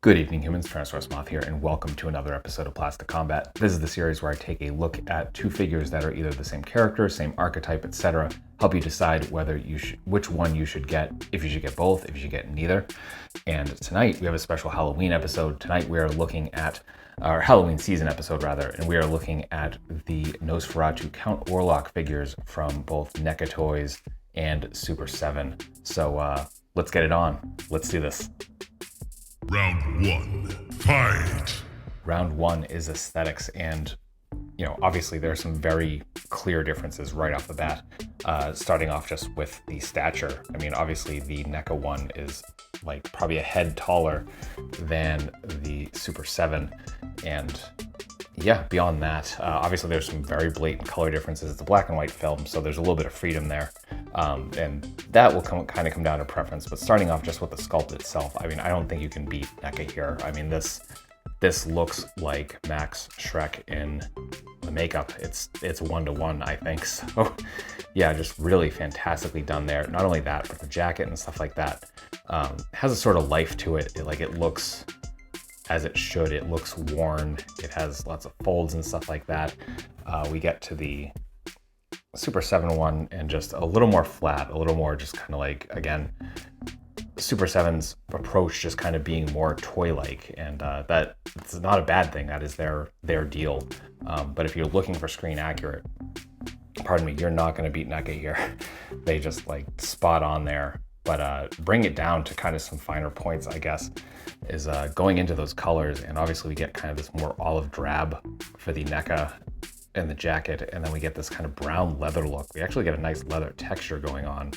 Good evening, humans. Tyrannosaurusmoth here, and welcome to another episode of PlastiCombat. This is the series where I take a look at two figures that are either the same character, same archetype, etc. Help you decide whether which one you should get, if you should get both, if you should get neither. And tonight we have a special Halloween episode. Tonight we are looking at our Halloween season episode, rather, and we are looking at the Nosferatu Count Orlok figures from both NECA Toys and Super7. So let's get it on. Let's do this. Round one, fight! Round one is aesthetics, and obviously there are some very clear differences right off the bat. Starting off just with the stature. I mean, obviously the NECA one is like probably a head taller than the Super7, and yeah, beyond that, obviously there's some very blatant color differences. It's a black and white film, so there's a little bit of freedom there. And that will kind of come down to preference. But starting off just with the sculpt itself, I mean, I don't think you can beat NECA here. I mean, this looks like Max Schreck in the makeup. It's 1-to-1, I think. So yeah, just really fantastically done there. Not only that, but the jacket and stuff like that has a sort of life to it. It looks as it should. It looks worn. It has lots of folds and stuff like that. We get to the Super7 one and just a little more flat, a little more just kind of like, again, Super7's approach just kind of being more toy-like, and that it's not a bad thing. That is their deal. But if you're looking for screen accurate, pardon me, you're not going to beat NECA here. They just like spot on there. But bring it down to kind of some finer points, I guess, is going into those colors. And obviously we get kind of this more olive drab for the NECA and the jacket, and then we get this kind of brown leather look. We actually get a nice leather texture going on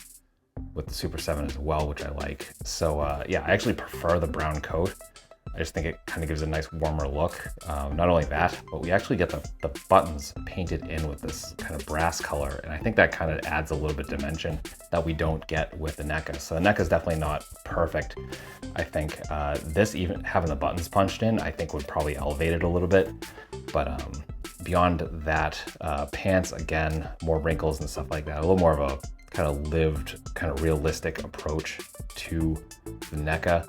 with the Super7 as well, which I like. So yeah, I actually prefer the brown coat. I just think it kind of gives a nice warmer look. Not only that, but we actually get the buttons painted in with this kind of brass color, and I think that kind of adds a little bit of dimension that we don't get with the NECA. So the NECA is definitely not perfect. I think this, even having the buttons punched in, I think would probably elevate it a little bit. But beyond that, pants, again, more wrinkles and stuff like that. A little more of a kind of lived, kind of realistic approach to the NECA.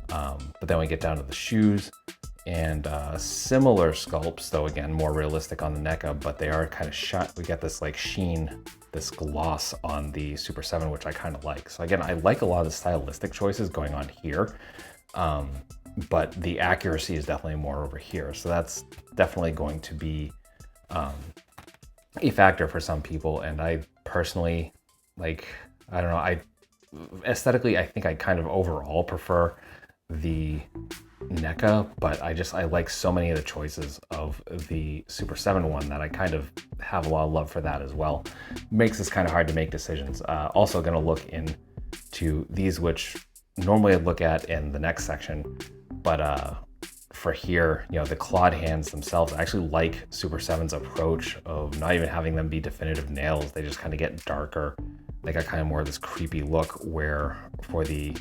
But then we get down to the shoes, and similar sculpts, though again more realistic on the NECA, but they are kind of shot. We get this like sheen, this gloss on the Super7, which I kind of like. So again, I like a lot of the stylistic choices going on here, but the accuracy is definitely more over here. So that's definitely going to be a factor for some people. And I personally, like, I don't know, aesthetically, I think I kind of overall prefer the NECA, but I like so many of the choices of the Super7 one that I kind of have a lot of love for that as well. Makes this kind of hard to make decisions. Also going to look into these, which normally I'd look at in the next section, but for here, the clawed hands themselves, I actually like Super7's approach of not even having them be definitive nails. They just kind of get darker. They got kind of more of this creepy look, where for the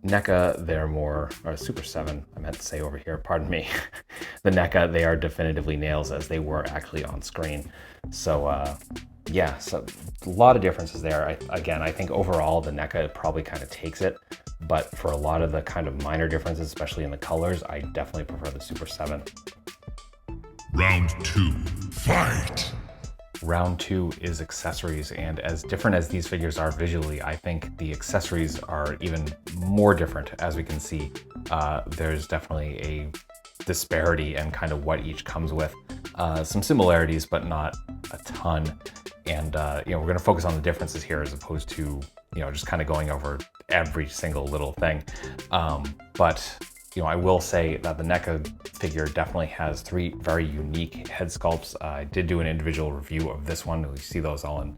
NECA, they're more, or Super7, I meant to say over here, pardon me. The NECA, they are definitively nails as they were actually on screen. So yeah, so a lot of differences there. I think overall the NECA probably kind of takes it, but for a lot of the kind of minor differences, especially in the colors, I definitely prefer the Super7. Round two, fight! Round two is accessories, and as different as these figures are visually, I think the accessories are even more different. As we can see, there's definitely a disparity in kind of what each comes with. Some similarities, but not a ton. And we're going to focus on the differences here as opposed to just kind of going over every single little thing. But I will say that the NECA figure definitely has three very unique head sculpts. I did do an individual review of this one. We see those all in,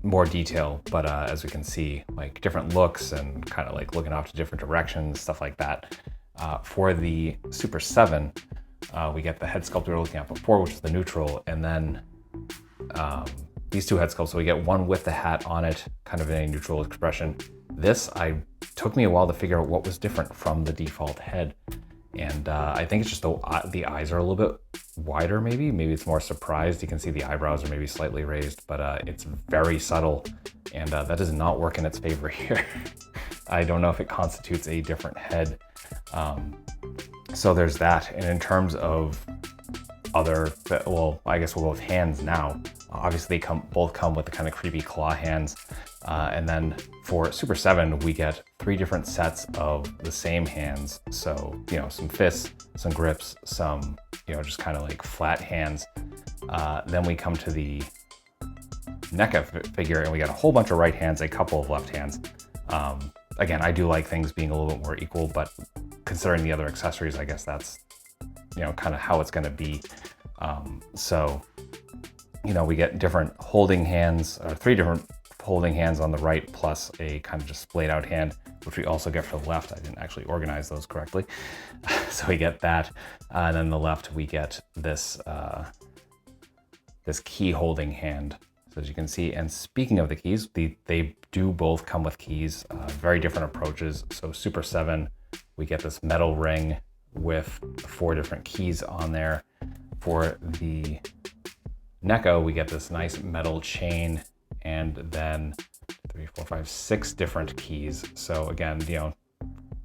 more detail. But as we can see, like different looks and kind of like looking off to different directions, stuff like that. For the Super7, we get the head sculpt we were looking at before, which is the neutral, and then these two head sculpts. So we get one with the hat on it, kind of in a neutral expression. This, took me a while to figure out what was different from the default head. And I think it's just the eyes are a little bit wider, maybe it's more surprised. You can see the eyebrows are maybe slightly raised, but it's very subtle, and that does not work in its favor here. I don't know if it constitutes a different head. So there's that. And in terms of other, well, I guess we'll go with hands now. Obviously they both come with the kind of creepy claw hands. And then for Super 7, we get 3 different sets of the same hands. So, some fists, some grips, some, just kind of like flat hands. Then we come to the NECA figure and we got a whole bunch of right hands, a couple of left hands. Again, I do like things being a little bit more equal, but considering the other accessories, I guess that's, kind of how it's going to be. So, we get different holding hands, or 3 different holding hands on the right, plus a kind of just splayed out hand, which we also get for the left. I didn't actually organize those correctly. So we get that. And then the left, we get this, this key holding hand. So as you can see, and speaking of the keys, they do both come with keys, very different approaches. So Super 7, we get this metal ring with 4 different keys on there. For the NECA, we get this nice metal chain, and then 3, 4, 5, 6 different keys. So again,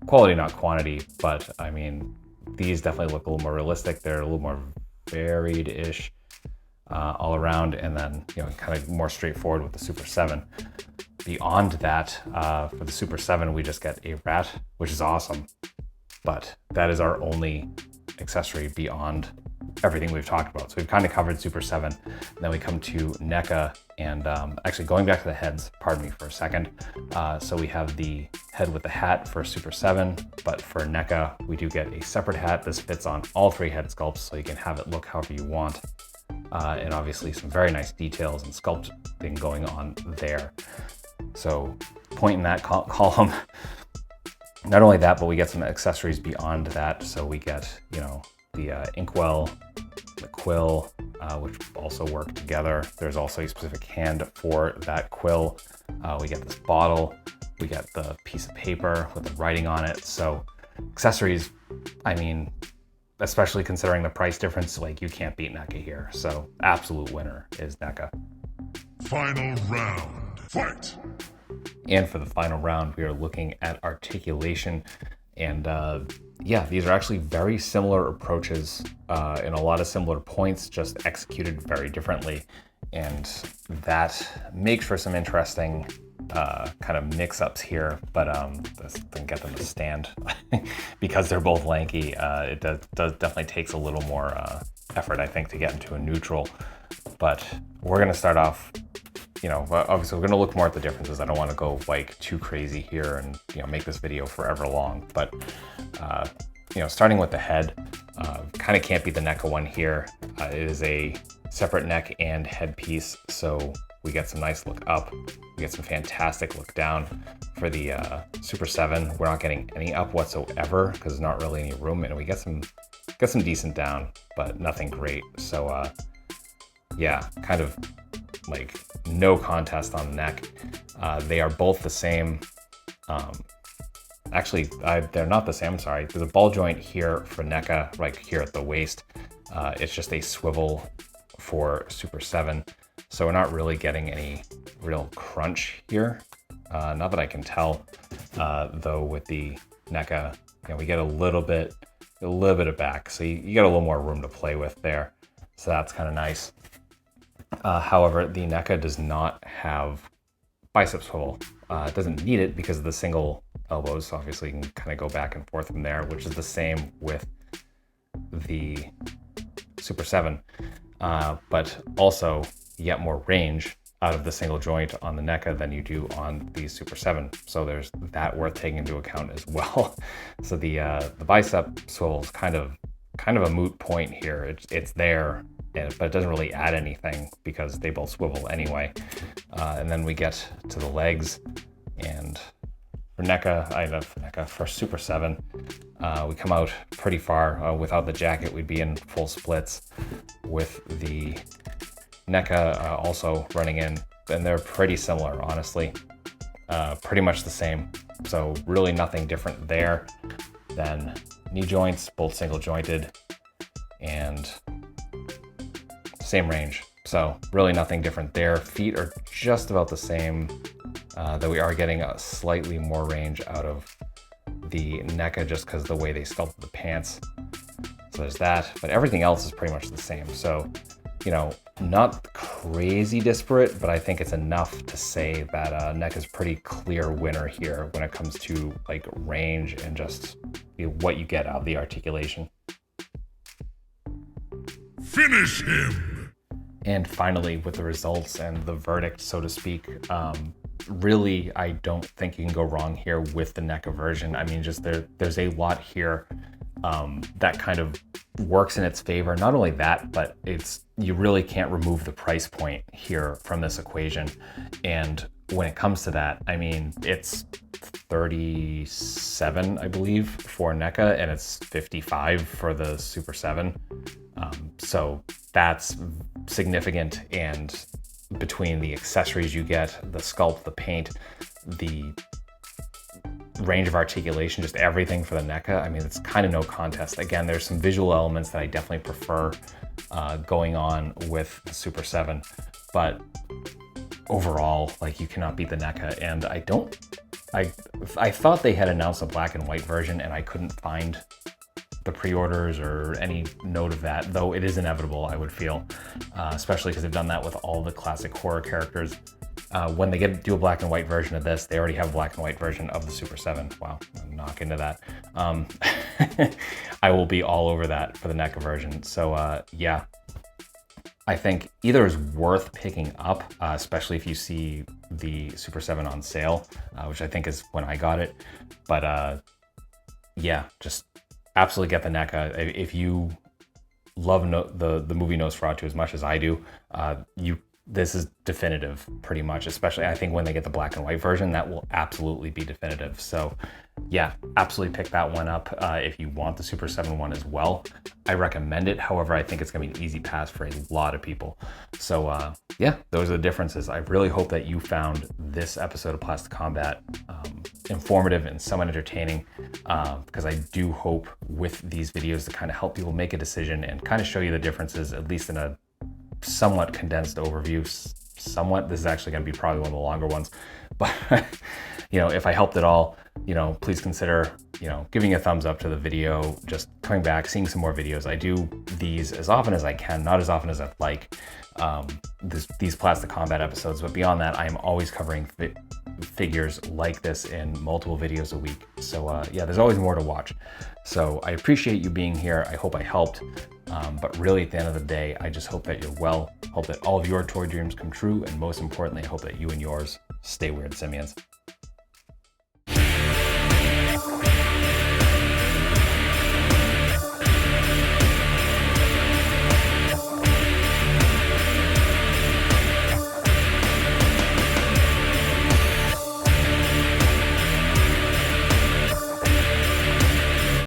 quality, not quantity, but I mean, these definitely look a little more realistic. They're a little more varied-ish all around, and then, kind of more straightforward with the Super 7. Beyond that, for the Super 7, we just get a rat, which is awesome, but that is our only accessory beyond everything we've talked about. So we've kind of covered Super 7. Then we come to NECA, and actually going back to the heads, pardon me for a second. So we have the head with the hat for Super 7, but for NECA, we do get a separate hat. This fits on all 3 head sculpts, so you can have it look however you want. And obviously some very nice details and sculpting going on there. So point in that column. Not only that, but we get some accessories beyond that. So we get, the inkwell, the quill, which also work together. There's also a specific hand for that quill. We get this bottle. We get the piece of paper with the writing on it. So accessories, I mean, especially considering the price difference, like, you can't beat NECA here. So absolute winner is NECA. Final round, fight! And for the final round, we are looking at articulation. And yeah, these are actually very similar approaches in a lot of similar points, just executed very differently. And that makes for some interesting kind of mix-ups here, but this can get them to stand because they're both lanky. It does definitely takes a little more effort, I think, to get into a neutral. But we're going to start off, obviously we're going to look more at the differences. I don't want to go like too crazy here and make this video forever long, but starting with the head, kind of can't be the NECA one here. It is a separate neck and head piece, so we get some nice look up. We get some fantastic look down. For the Super 7, we're not getting any up whatsoever because there's not really any room, and we get some decent down, but nothing great. So yeah, kind of like no contest on the neck. They are both the same. Actually, they're not the same. I'm sorry. There's a ball joint here for NECA, right here at the waist. It's just a swivel for Super 7. So we're not really getting any real crunch here. Not that I can tell, though with the NECA, we get a little bit of back. So you get a little more room to play with there. So that's kind of nice. However, the NECA does not have bicep swivel. It doesn't need it because of the single elbows. So obviously you can kind of go back and forth from there, which is the same with the Super 7. But also you get more range out of the single joint on the NECA than you do on the Super 7. So there's that worth taking into account as well. So the bicep swivel is kind of a moot point here. It's there, but it doesn't really add anything because they both swivel anyway. And then we get to the legs, and for NECA, for Super 7, we come out pretty far. Without the jacket, we'd be in full splits. With the NECA also running in, and they're pretty similar, honestly. Pretty much the same. So really nothing different there. Then knee joints, both single jointed, and same range. So really nothing different there. Feet are just about the same. though we are getting a slightly more range out of the NECA just because of the way they sculpted the pants. So there's that, but everything else is pretty much the same. So, you know, not crazy disparate, but I think it's enough to say that NECA's pretty clear winner here when it comes to like range and just what you get out of the articulation. Finish him! And finally, with the results and the verdict, so to speak, really, I don't think you can go wrong here with the NECA version. I mean, just there's a lot here that kind of works in its favor. Not only that, but you really can't remove the price point here from this equation. And when it comes to that, I mean, it's 37, I believe, for NECA, and it's 55 for the Super 7. So that's significant, and between the accessories you get, the sculpt, the paint, the range of articulation, just everything for the NECA, I mean, it's kind of no contest. Again, there's some visual elements that I definitely prefer going on with the Super 7, but overall, like, you cannot beat the NECA. And I thought they had announced a black and white version, and I couldn't find the pre-orders or any note of that, though it is inevitable, I would feel, especially because they've done that with all the classic horror characters. When they do a black and white version of this, they already have a black and white version of the Super 7. Wow, I'm knock into that. I will be all over that for the NECA version. So yeah, I think either is worth picking up, especially if you see the Super 7 on sale, which I think is when I got it. But yeah, just absolutely get the NECA. If you love the movie Nosferatu as much as I do, this is definitive pretty much, especially I think when they get the black and white version, that will absolutely be definitive. So yeah, absolutely pick that one up if you want the Super 7 one as well. I recommend it. However, I think it's gonna be an easy pass for a lot of people. So yeah, those are the differences. I really hope that you found this episode of PlastiCombat informative and somewhat entertaining, because I do hope with these videos to kind of help people make a decision and kind of show you the differences, at least in a somewhat condensed overview. This is actually going to be probably one of the longer ones, but you know, if I helped at all, you know, please consider, you know, giving a thumbs up to the video, just coming back, seeing some more videos. I do these as often as I can, not as often as I'd like, these PlastiCombat episodes, but beyond that, I am always covering figures like this in multiple videos a week. So yeah, there's always more to watch. So I appreciate you being here. I hope I helped. But really, at the end of the day, I just hope that you're well, hope that all of your toy dreams come true, and most importantly, I hope that you and yours stay weird, simians.